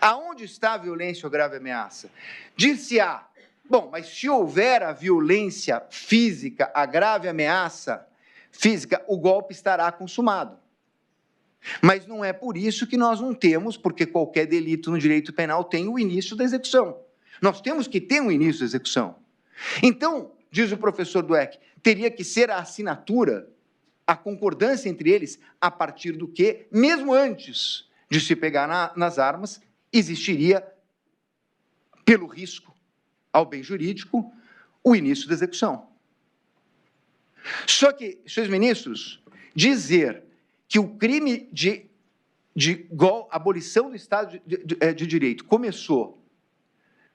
Aonde está a violência ou grave ameaça? Dir-se-á, bom, mas se houver a violência física, a grave ameaça física, o golpe estará consumado. Mas não é por isso que nós não temos, porque qualquer delito no direito penal tem o início da execução. Nós temos que ter um início da execução. Então, diz o professor Dweck, teria que ser a assinatura, a concordância entre eles, a partir do que, mesmo antes de se pegar nas armas, existiria, pelo risco ao bem jurídico, o início da execução. Só que, senhores ministros, dizer que o crime de abolição do Estado de Direito começou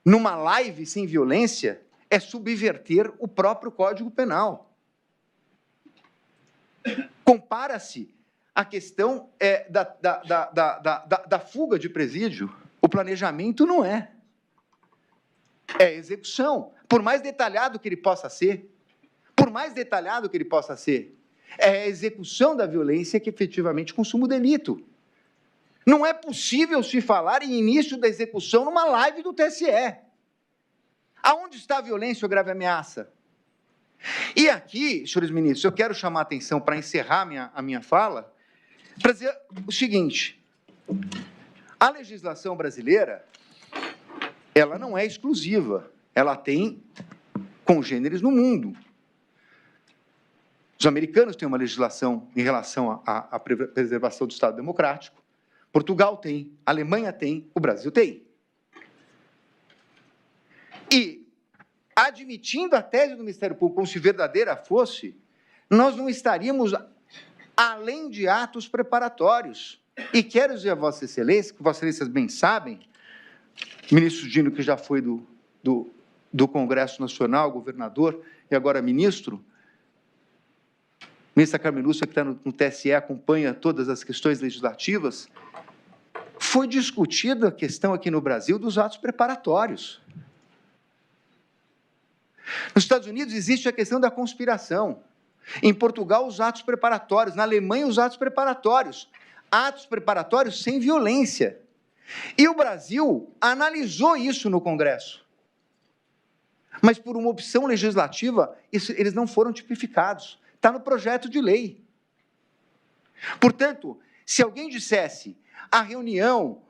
numa live sem violência é subverter o próprio Código Penal. Compara-se a questão da fuga de presídio. O planejamento não é. É execução. Por mais detalhado que ele possa ser, é a execução da violência que efetivamente consuma o delito. Não é possível se falar em início da execução numa live do TSE. Aonde está a violência ou grave ameaça? E aqui, senhores ministros, eu quero chamar a atenção, para encerrar a minha fala, para dizer o seguinte: a legislação brasileira, ela não é exclusiva, ela tem congêneres no mundo. Os americanos têm uma legislação em relação à preservação do Estado democrático, Portugal tem, a Alemanha tem, o Brasil tem. E, admitindo a tese do Ministério Público como se verdadeira fosse, nós não estaríamos além de atos preparatórios. E quero dizer a Vossa Excelência, que Vossas Excelências bem sabem, ministro Dino, que já foi do Congresso Nacional, governador, e agora ministro, ministra Carmen Lúcia, que está no TSE, acompanha todas as questões legislativas, foi discutida a questão aqui no Brasil dos atos preparatórios. Nos Estados Unidos existe a questão da conspiração. Em Portugal, os atos preparatórios. Na Alemanha, os atos preparatórios. Atos preparatórios sem violência. E o Brasil analisou isso no Congresso. Mas, por uma opção legislativa, eles não foram tipificados. Está no projeto de lei. Portanto, se alguém dissesse a reunião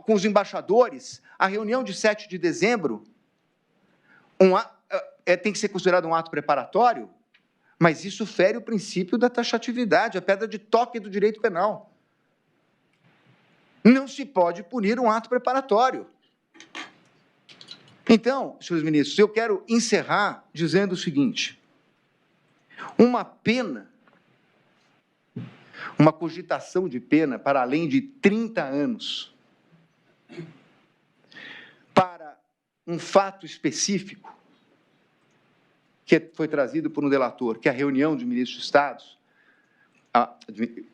com os embaixadores, a reunião de 7 de dezembro, tem que ser considerado um ato preparatório, mas isso fere o princípio da taxatividade, a pedra de toque do direito penal. Não se pode punir um ato preparatório. Então, senhores ministros, eu quero encerrar dizendo o seguinte: uma pena, uma cogitação de pena para além de 30 anos, para um fato específico, que foi trazido por um delator, que é a reunião de ministros de Estado,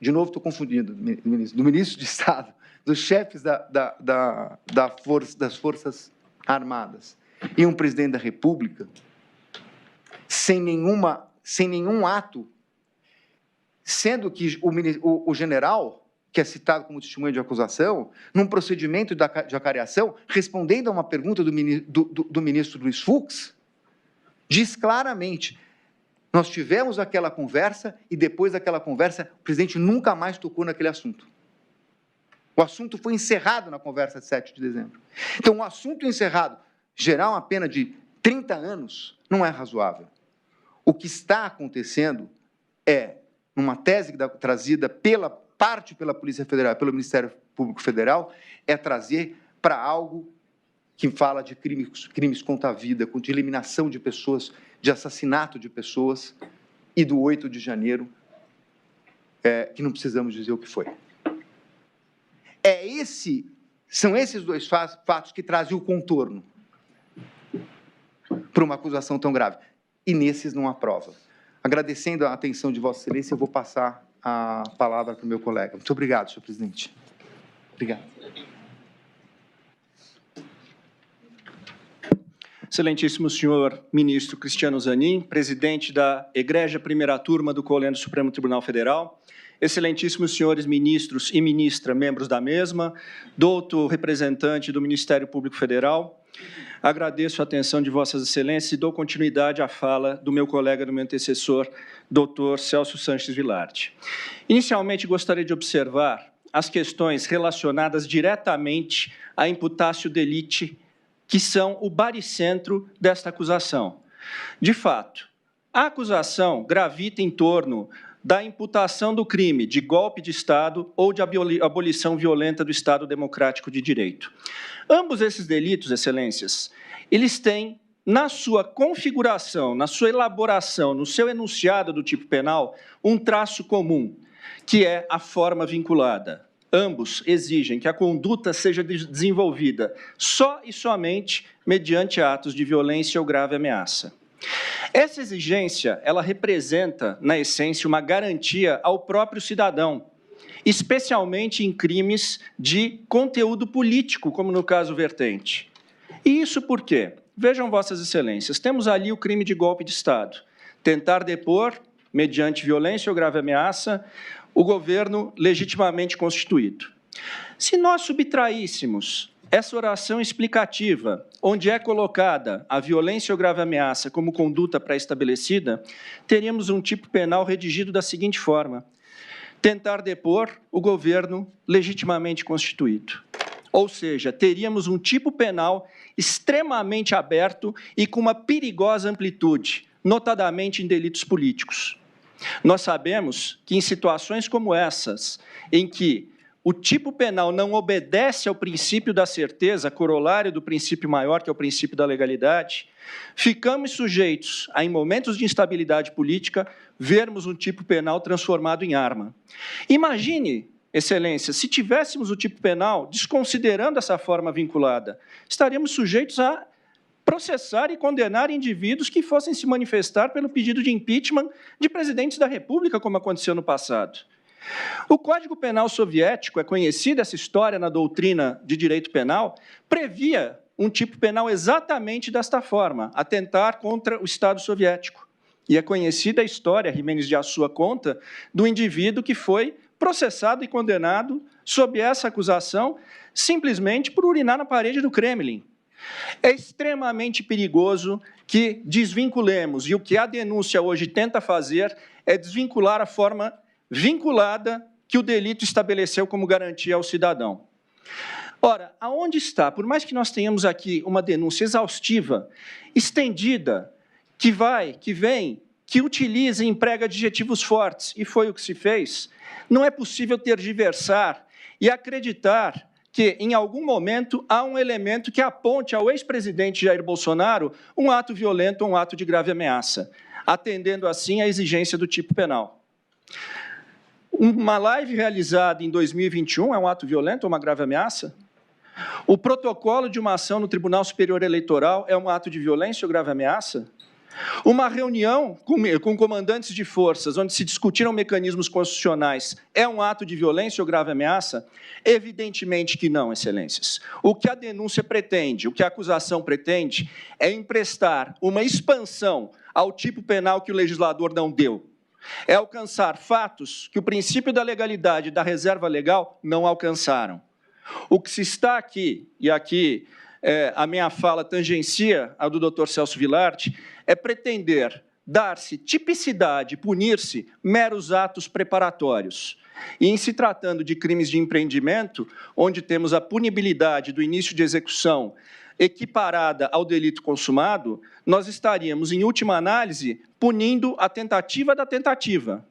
de novo estou confundindo, do ministro de Estado, dos chefes das Forças Armadas, e um presidente da República, sem nenhum ato, sendo que o general que é citado como testemunha de acusação, num procedimento de acareação, respondendo a uma pergunta do ministro Luiz Fux, diz claramente: nós tivemos aquela conversa e depois daquela conversa o presidente nunca mais tocou naquele assunto. O assunto foi encerrado na conversa de 7 de dezembro. Então, o assunto encerrado, gerar uma pena de 30 anos, não é razoável. O que está acontecendo é, numa tese trazida pela Polícia Federal, pelo Ministério Público Federal, é trazer para algo que fala de crimes contra a vida, de eliminação de pessoas, de assassinato de pessoas, e do 8 de janeiro, que não precisamos dizer o que foi. São esses dois fatos que trazem o contorno para uma acusação tão grave. E nesses não há prova. Agradecendo a atenção de Vossa Excelência, eu vou passar a palavra para o meu colega. Muito obrigado, senhor presidente. Obrigado. Excelentíssimo senhor ministro Cristiano Zanin, presidente da Egrégia Primeira Turma do Colégio do Supremo Tribunal Federal, excelentíssimos senhores ministros e ministra, membros da mesma, douto representante do Ministério Público Federal, agradeço a atenção de Vossas Excelências e dou continuidade à fala do meu colega, do meu antecessor, doutor Celso Sanches Vilardi. Inicialmente, gostaria de observar as questões relacionadas diretamente à imputatio delicti, que são o baricentro desta acusação. De fato, a acusação gravita em torno da imputação do crime de golpe de Estado ou de abolição violenta do Estado Democrático de Direito. Ambos esses delitos, excelências, eles têm, na sua configuração, na sua elaboração, no seu enunciado do tipo penal, um traço comum, que é a forma vinculada. Ambos exigem que a conduta seja desenvolvida só e somente mediante atos de violência ou grave ameaça. Essa exigência, ela representa, na essência, uma garantia ao próprio cidadão, especialmente em crimes de conteúdo político, como no caso vertente. E isso por quê? Vejam, Vossas Excelências, temos ali o crime de golpe de Estado. Tentar depor, mediante violência ou grave ameaça, o governo legitimamente constituído. Se nós subtraíssemos essa oração explicativa, onde é colocada a violência ou grave ameaça como conduta pré-estabelecida, teríamos um tipo penal redigido da seguinte forma: tentar depor o governo legitimamente constituído. Ou seja, teríamos um tipo penal extremamente aberto e com uma perigosa amplitude, notadamente em delitos políticos. Nós sabemos que em situações como essas, em que o tipo penal não obedece ao princípio da certeza, corolário do princípio maior, que é o princípio da legalidade, ficamos sujeitos a, em momentos de instabilidade política, vermos um tipo penal transformado em arma. Imagine, Excelência, se tivéssemos o tipo penal desconsiderando essa forma vinculada, estaríamos sujeitos a processar e condenar indivíduos que fossem se manifestar pelo pedido de impeachment de presidentes da República, como aconteceu no passado. O Código Penal soviético, é conhecida essa história na doutrina de direito penal, previa um tipo penal exatamente desta forma, atentar contra o Estado soviético. E é conhecida a história, Jiménez de Assua conta, do indivíduo que foi processado e condenado sob essa acusação simplesmente por urinar na parede do Kremlin. É extremamente perigoso que desvinculemos, e o que a denúncia hoje tenta fazer é desvincular a forma vinculada que o delito estabeleceu como garantia ao cidadão. Ora, aonde está? Por mais que nós tenhamos aqui uma denúncia exaustiva, estendida, que vai, que vem, que utiliza e emprega adjetivos fortes, e foi o que se fez, não é possível tergiversar e acreditar que, em algum momento, há um elemento que aponte ao ex-presidente Jair Bolsonaro um ato violento ou um ato de grave ameaça, atendendo, assim, à exigência do tipo penal. Uma live realizada em 2021 é um ato violento ou uma grave ameaça? O protocolo de uma ação no Tribunal Superior Eleitoral é um ato de violência ou grave ameaça? Uma reunião com comandantes de forças, onde se discutiram mecanismos constitucionais, é um ato de violência ou grave ameaça? Evidentemente que não, excelências. O que a denúncia pretende, o que a acusação pretende, é emprestar uma expansão ao tipo penal que o legislador não deu. É alcançar fatos que o princípio da legalidade e da reserva legal não alcançaram. O que se está aqui, e aqui a minha fala tangencia a do Dr. Celso Vilardi, é pretender dar-se tipicidade, punir-se meros atos preparatórios. E em se tratando de crimes de empreendimento, onde temos a punibilidade do início de execução equiparada ao delito consumado, nós estaríamos, em última análise, punindo a tentativa da tentativa.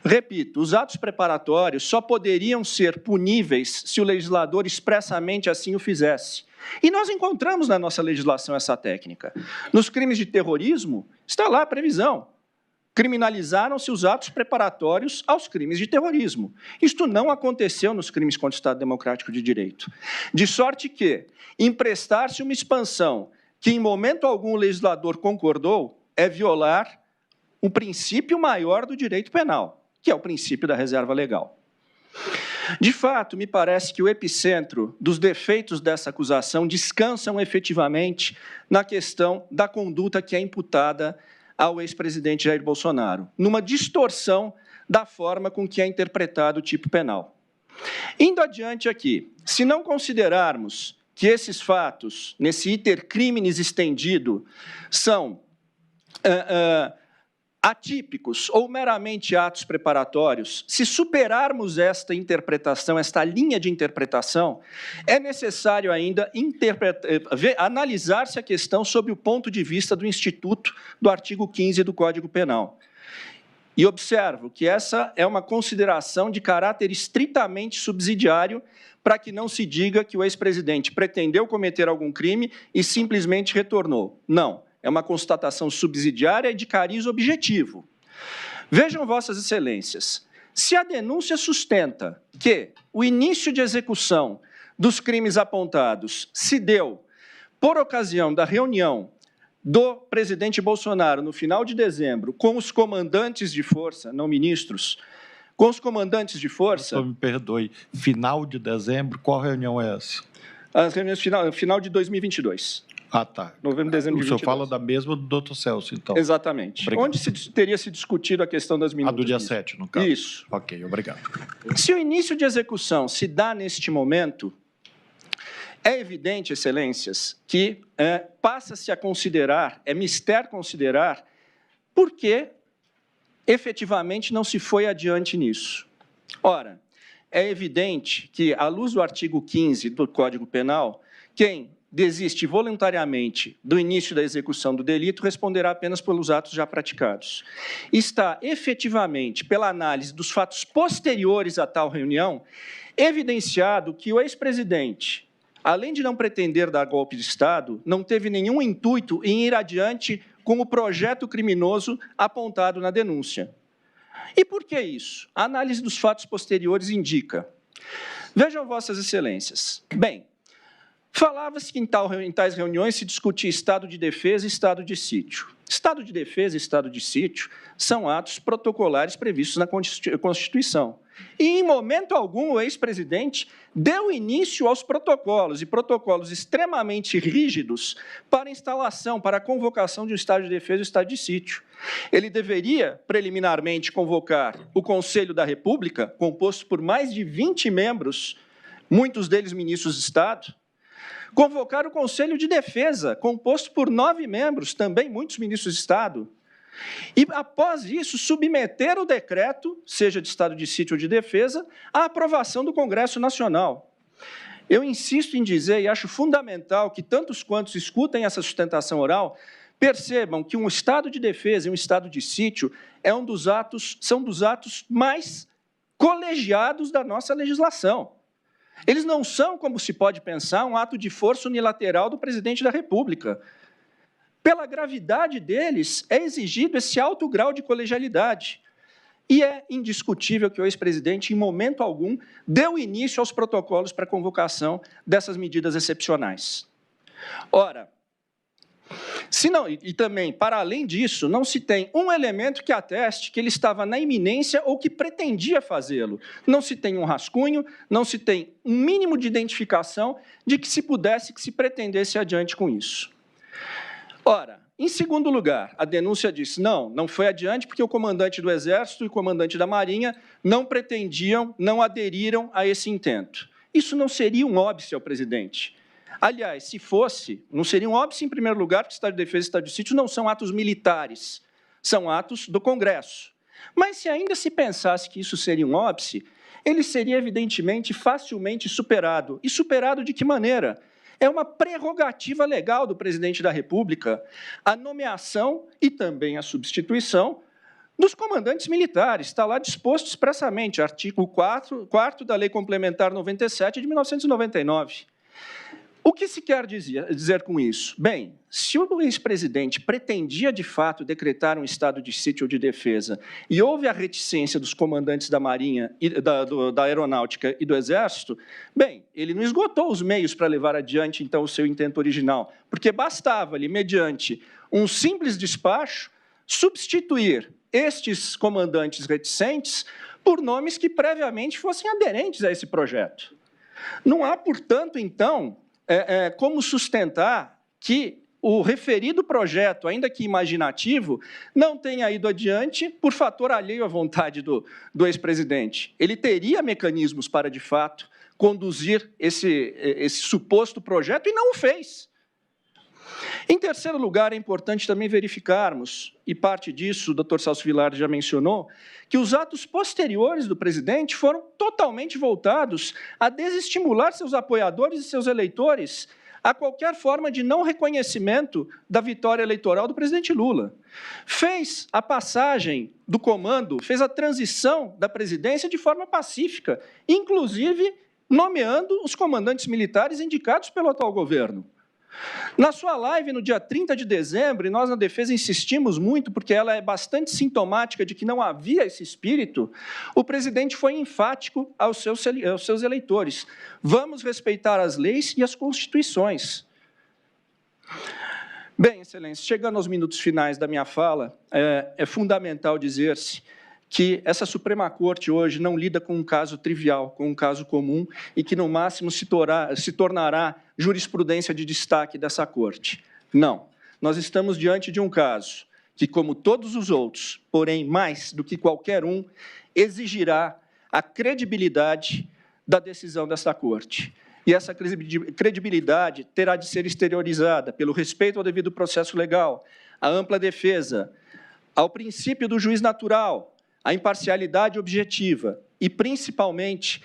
Repito, os atos preparatórios só poderiam ser puníveis se o legislador expressamente assim o fizesse. E nós encontramos na nossa legislação essa técnica. Nos crimes de terrorismo, está lá a previsão. Criminalizaram-se os atos preparatórios aos crimes de terrorismo. Isto não aconteceu nos crimes contra o Estado Democrático de Direito. De sorte que emprestar-se uma expansão que em momento algum o legislador concordou é violar um princípio maior do direito penal, que é o princípio da reserva legal. De fato, me parece que o epicentro dos defeitos dessa acusação descansam efetivamente na questão da conduta que é imputada ao ex-presidente Jair Bolsonaro, numa distorção da forma com que é interpretado o tipo penal. Indo adiante aqui, se não considerarmos que esses fatos, nesse iter criminis estendido, são atípicos ou meramente atos preparatórios, se superarmos esta interpretação, esta linha de interpretação, é necessário ainda analisar-se a questão sob o ponto de vista do Instituto do artigo 15 do Código Penal. E observo que essa é uma consideração de caráter estritamente subsidiário para que não se diga que o ex-presidente pretendeu cometer algum crime e simplesmente retornou. Não. É uma constatação subsidiária e de cariz objetivo. Vejam, Vossas Excelências, se a denúncia sustenta que o início de execução dos crimes apontados se deu por ocasião da reunião do presidente Bolsonaro no final de dezembro com os comandantes de força, não ministros, com os comandantes de força... Me perdoe, final de dezembro, qual reunião é essa? As reuniões final de 2022. Ah, tá. Novembro, dezembro de 2022. O senhor fala da mesma do Dr. Celso, então. Exatamente. Obrigado. Onde teria se discutido a questão das minutas. A do dia 7, no caso. Isso. Ok, obrigado. Se o início de execução se dá neste momento, é evidente, Excelências, que passa-se a considerar, é mister considerar, por que efetivamente não se foi adiante nisso. Ora, é evidente que, à luz do artigo 15 do Código Penal, quem desiste voluntariamente do início da execução do delito responderá apenas pelos atos já praticados. Está efetivamente, pela análise dos fatos posteriores a tal reunião, evidenciado que o ex-presidente, além de não pretender dar golpe de Estado, não teve nenhum intuito em ir adiante com o projeto criminoso apontado na denúncia. E por que isso? A análise dos fatos posteriores indica. Vejam, Vossas Excelências. Bem, falava-se que em tais reuniões se discutia estado de defesa e estado de sítio. Estado de defesa e estado de sítio são atos protocolares previstos na Constituição. E, em momento algum, o ex-presidente deu início aos protocolos, e protocolos extremamente rígidos para a instalação, para a convocação de um estado de defesa e um estado de sítio. Ele deveria, preliminarmente, convocar o Conselho da República, composto por mais de 20 membros, muitos deles ministros de Estado, convocar o Conselho de Defesa, composto por 9 membros, também muitos ministros de Estado, e, após isso, submeter o decreto, seja de estado de sítio ou de defesa, à aprovação do Congresso Nacional. Eu insisto em dizer, e acho fundamental que tantos quantos escutem essa sustentação oral, percebam que um estado de defesa e um estado de sítio são dos atos mais colegiados da nossa legislação. Eles não são, como se pode pensar, um ato de força unilateral do presidente da República. Pela gravidade deles, é exigido esse alto grau de colegialidade. E é indiscutível que o ex-presidente, em momento algum, deu início aos protocolos para a convocação dessas medidas excepcionais. Ora, se não, e também, para além disso, não se tem um elemento que ateste que ele estava na iminência ou que pretendia fazê-lo. Não se tem um rascunho, não se tem um mínimo de identificação de que se pudesse, que se pretendesse adiante com isso. Ora, Em segundo lugar, a denúncia diz, não foi adiante porque o comandante do Exército e o comandante da Marinha não pretendiam, não aderiram a esse intento. Isso não seria um óbice ao presidente. Aliás, se fosse, não seria um óbice em primeiro lugar, porque Estado de Defesa e Estado de Sítio não são atos militares, são atos do Congresso. Mas se ainda se pensasse que isso seria um óbice, ele seria evidentemente facilmente superado. E superado de que maneira? É uma prerrogativa legal do presidente da República a nomeação e também a substituição dos comandantes militares. Está lá disposto expressamente, artigo 4º da Lei Complementar 97 de 1999. O que se quer dizer com isso? Bem, se o ex-presidente pretendia, de fato, decretar um estado de sítio ou de defesa e houve a reticência dos comandantes da Marinha, da Aeronáutica e do Exército, bem, ele não esgotou os meios para levar adiante, então, o seu intento original, porque bastava-lhe, mediante um simples despacho, substituir estes comandantes reticentes por nomes que previamente fossem aderentes a esse projeto. Não há, portanto, então, como sustentar que o referido projeto, ainda que imaginativo, não tenha ido adiante por fator alheio à vontade do ex-presidente. Ele teria mecanismos para, de fato, conduzir esse suposto projeto e não o fez. Em terceiro lugar, é importante também verificarmos, e parte disso o doutor Celso Vilardi já mencionou, que os atos posteriores do presidente foram totalmente voltados a desestimular seus apoiadores e seus eleitores a qualquer forma de não reconhecimento da vitória eleitoral do presidente Lula. Fez a passagem do comando, fez a transição da presidência de forma pacífica, inclusive nomeando os comandantes militares indicados pelo atual governo. Na sua live, no dia 30 de dezembro, e nós na Defesa insistimos muito, porque ela é bastante sintomática de que não havia esse espírito, o presidente foi enfático aos seus eleitores. Vamos respeitar as leis e as constituições. Bem, Excelência, chegando aos minutos finais da minha fala, é fundamental dizer-se que essa Suprema Corte hoje não lida com um caso trivial, com um caso comum, e que, no máximo, se tornará jurisprudência de destaque dessa Corte. Não. Nós estamos diante de um caso que, como todos os outros, porém mais do que qualquer um, exigirá a credibilidade da decisão dessa Corte. E essa credibilidade terá de ser exteriorizada pelo respeito ao devido processo legal, à ampla defesa, ao princípio do juiz natural, a imparcialidade objetiva e, principalmente,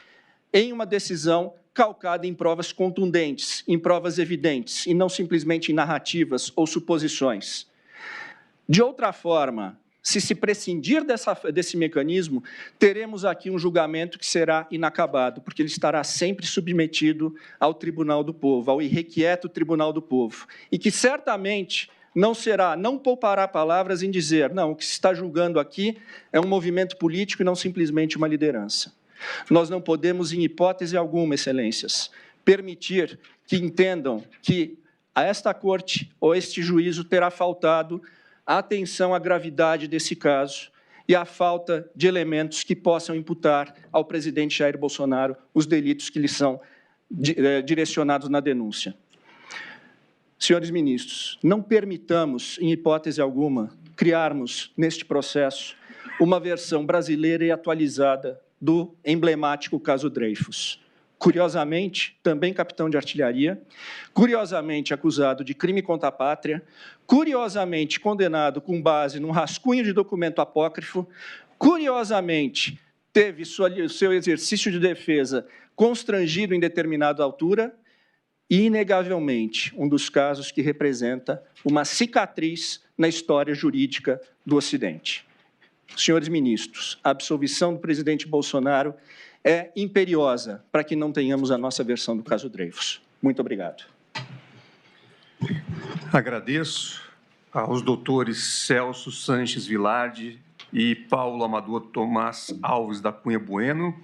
em uma decisão calcada em provas contundentes, em provas evidentes, e não simplesmente em narrativas ou suposições. De outra forma, se prescindir desse mecanismo, teremos aqui um julgamento que será inacabado, porque ele estará sempre submetido ao Tribunal do Povo, ao irrequieto Tribunal do Povo, e que certamente não poupará palavras em dizer, não, o que se está julgando aqui é um movimento político e não simplesmente uma liderança. Nós não podemos, em hipótese alguma, Excelências, permitir que entendam que a esta Corte ou este juízo terá faltado a atenção à gravidade desse caso e à falta de elementos que possam imputar ao presidente Jair Bolsonaro os delitos que lhe são direcionados na denúncia. Senhores ministros, não permitamos, em hipótese alguma, criarmos, neste processo, uma versão brasileira e atualizada do emblemático caso Dreyfus. Curiosamente, também capitão de artilharia, curiosamente acusado de crime contra a pátria, curiosamente condenado com base num rascunho de documento apócrifo, curiosamente teve seu exercício de defesa constrangido em determinada altura, e, inegavelmente, um dos casos que representa uma cicatriz na história jurídica do Ocidente. Senhores ministros, a absolvição do presidente Bolsonaro é imperiosa para que não tenhamos a nossa versão do caso Dreyfus. Muito obrigado. Agradeço aos doutores Celso Sanches Vilardi e Paulo Amador Tomás Alves da Cunha Bueno.